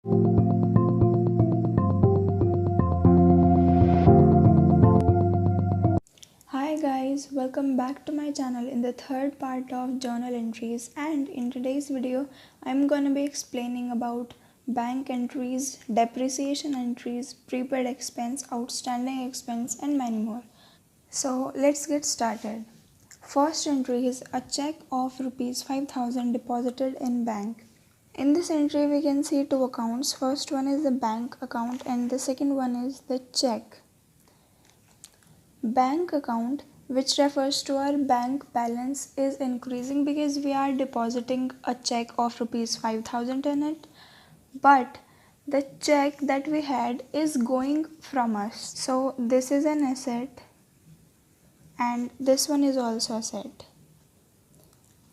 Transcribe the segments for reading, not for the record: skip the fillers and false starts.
Hi guys, welcome back to my channel in the third part of journal entries, and in today's video I'm going to be explaining about bank entries, depreciation entries, prepaid expense, outstanding expense and many more. So let's get started. First entry is a check of rupees 5000 deposited in bank. In this entry we can see two accounts. First one is the bank account and the second one is the check. Bank account, which refers to our bank balance, is increasing because we are depositing a check of rupees 5000 in it, but the check that we had is going from us. So this is an asset and this one is also asset.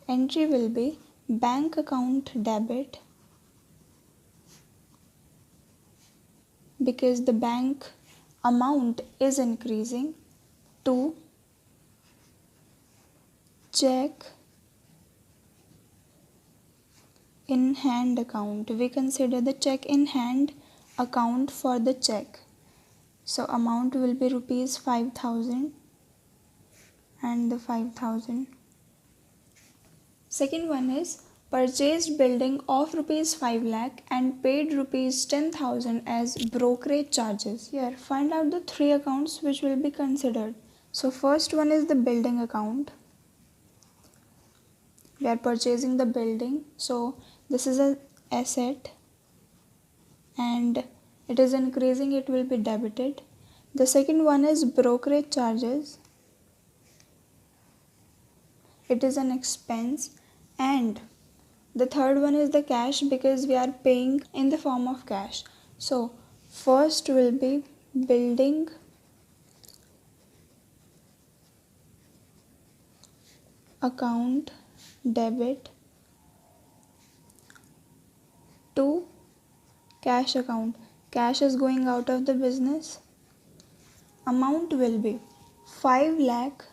Entry will be bank account debit because the bank amount is increasing, to check in hand account. We consider the check in hand account for the check. So amount will be rupees 5000 and the 5000. Second one is purchased building of rupees 5 lakh and paid rupees 10,000 as brokerage charges. Here find out the three accounts which will be considered. So first one is the building account. We are purchasing the building, so this is an asset and it is increasing, it will be debited. The second one is brokerage charges. It is an expense. And the third one is the cash because we are paying in the form of cash. So first will be building account debit to cash account. Cash is going out of the business. Amount will be 5 lakh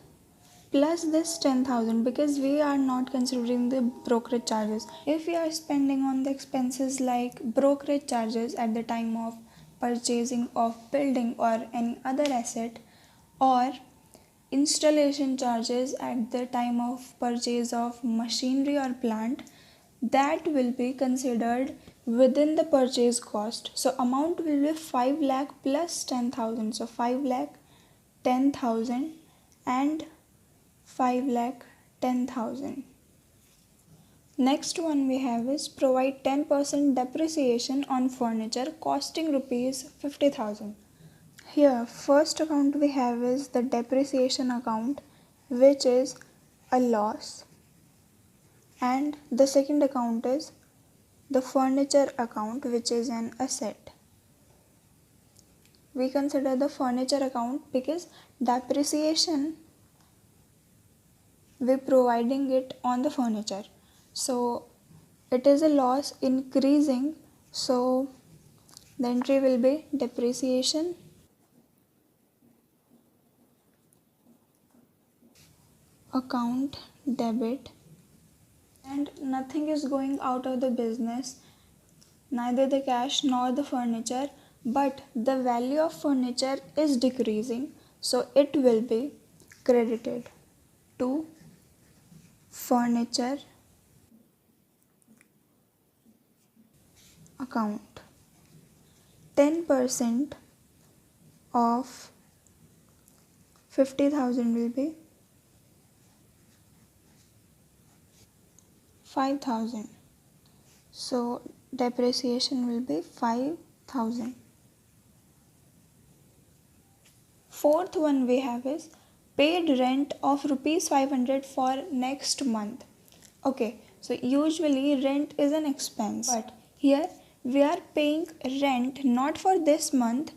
plus this 10,000 because we are not considering the brokerage charges. If we are spending on the expenses like brokerage charges at the time of purchasing of building or any other asset, or installation charges at the time of purchase of machinery or plant, that will be considered within the purchase cost. So amount will be 5 lakh plus 10,000. So 5 lakh 10,000 and 5 lakh 10,000. Next one we have is provide 10% depreciation on furniture costing rupees 50,000. Here first account we have is the depreciation account, which is a loss, and the second account is the furniture account, which is an asset. We consider the furniture account because depreciation we're providing it on the furniture, so it is a loss increasing, so the entry will be depreciation account debit, and nothing is going out of the business, neither the cash nor the furniture, but the value of furniture is decreasing, so it will be credited to furniture account. 10% of 50,000 will be 5,000. So depreciation will be 5,000. Fourth one we have is paid rent of rupees 500 for next month. Okay, so usually rent is an expense, but here we are paying rent not for this month,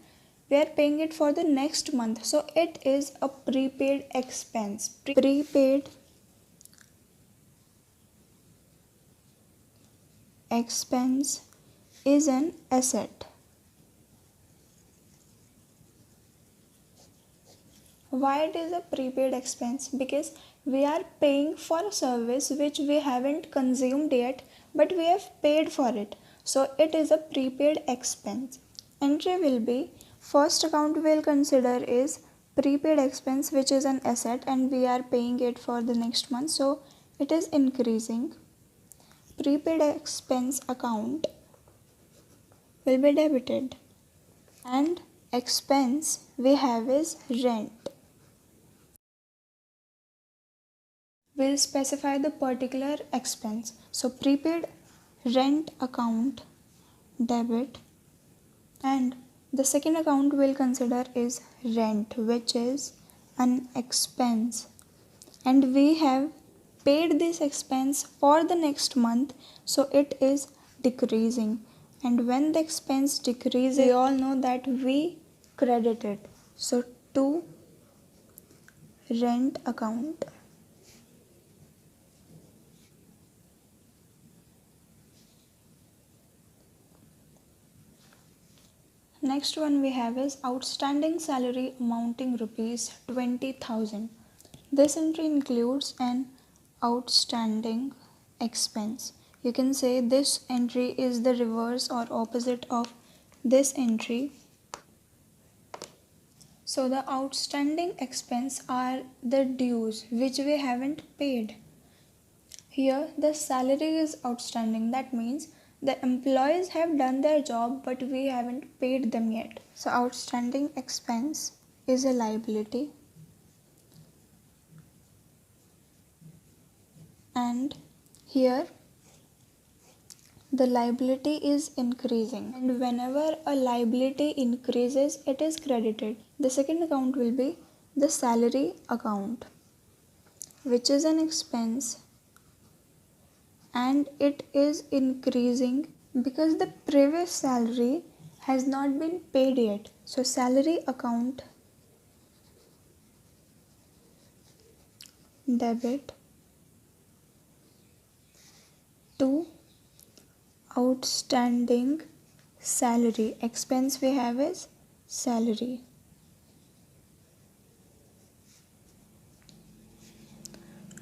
we are paying it for the next month, so it is a prepaid expense. Prepaid expense is an asset. Why it is a prepaid expense? Because we are paying for a service which we haven't consumed yet, but we have paid for it. So it is a prepaid expense. Entry will be, first account we'll consider is prepaid expense, which is an asset and we are paying it for the next month, so it is increasing. Prepaid expense account will be debited, and expense we have is rent. We'll specify the particular expense. So prepaid rent account debit, and the second account we'll consider is rent, which is an expense, and we have paid this expense for the next month, so it is decreasing. And when the expense decreases, we all know that we credit it. So to rent account. Next one we have is outstanding salary amounting rupees 20,000. This entry includes an outstanding expense. You can say this entry is the reverse or opposite of this entry. So the outstanding expense are the dues which we haven't paid. Here the salary is outstanding. That means the employees have done their job but we haven't paid them yet. So outstanding expense is a liability, and here the liability is increasing, and whenever a liability increases it is credited. The second account will be the salary account, which is an expense and it is increasing because the previous salary has not been paid yet. So salary account debit to outstanding salary. Expense we have is salary.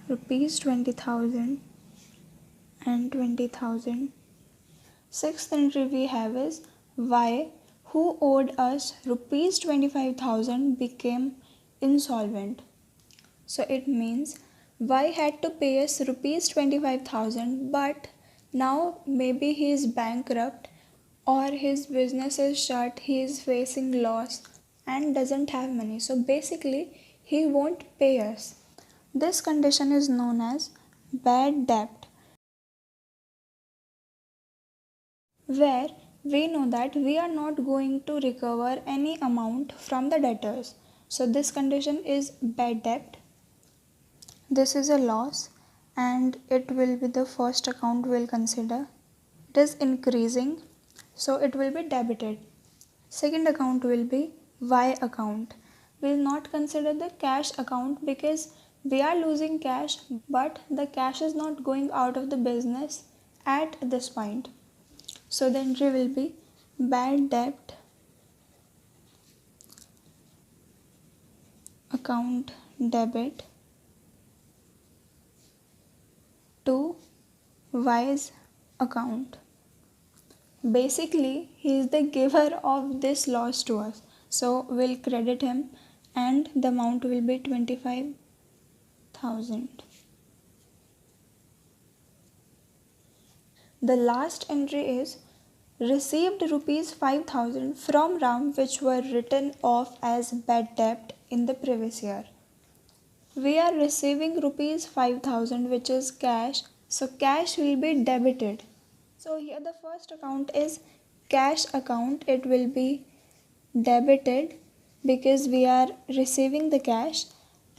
Rupees 20,000 and 20,000. Sixth entry we have is Y, who owed us rupees 25,000, became insolvent. So it means Y had to pay us rupees 25,000, but now maybe he is bankrupt or his business is shut, he is facing loss and doesn't have money. So basically he won't pay us. This condition is known as bad debt, where we know that we are not going to recover any amount from the debtors. So this condition is bad debt. This is a loss and it will be the first account we'll consider. It is increasing, so it will be debited. Second account will be Y account. We will not consider the cash account because we are losing cash, but the cash is not going out of the business at this point. So the entry will be bad debt account debit to Y's account. Basically, he is the giver of this loss to us. So we'll credit him and the amount will be 25,000. The last entry is received rupees 5,000 from Ram, which were written off as bad debt in the previous year. We are receiving rupees 5,000, which is cash, so cash will be debited. So here the first account is cash account. It will be debited because we are receiving the cash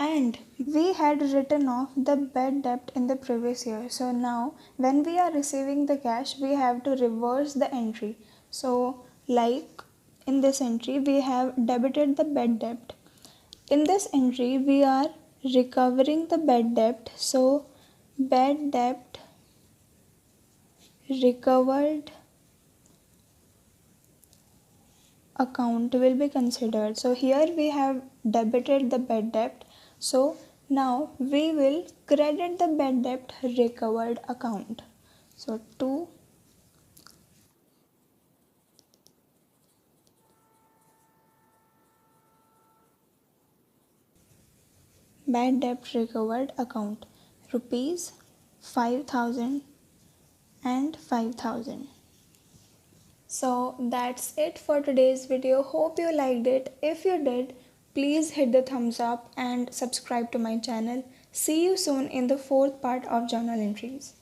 and we had written off the bad debt in the previous year. So now when we are receiving the cash, we have to reverse the entry. So like in this entry we have debited the bad debt. In this entry we are recovering the bad debt. So bad debt recovered account will be considered. So here we have debited the bad debt. So now we will credit the bad debt recovered account. So to bad debt recovered account rupees 5,000 and 5,000. So that's it for today's video. Hope you liked it. If you did, please hit the thumbs up and subscribe to my channel. See you soon in the fourth part of journal entries.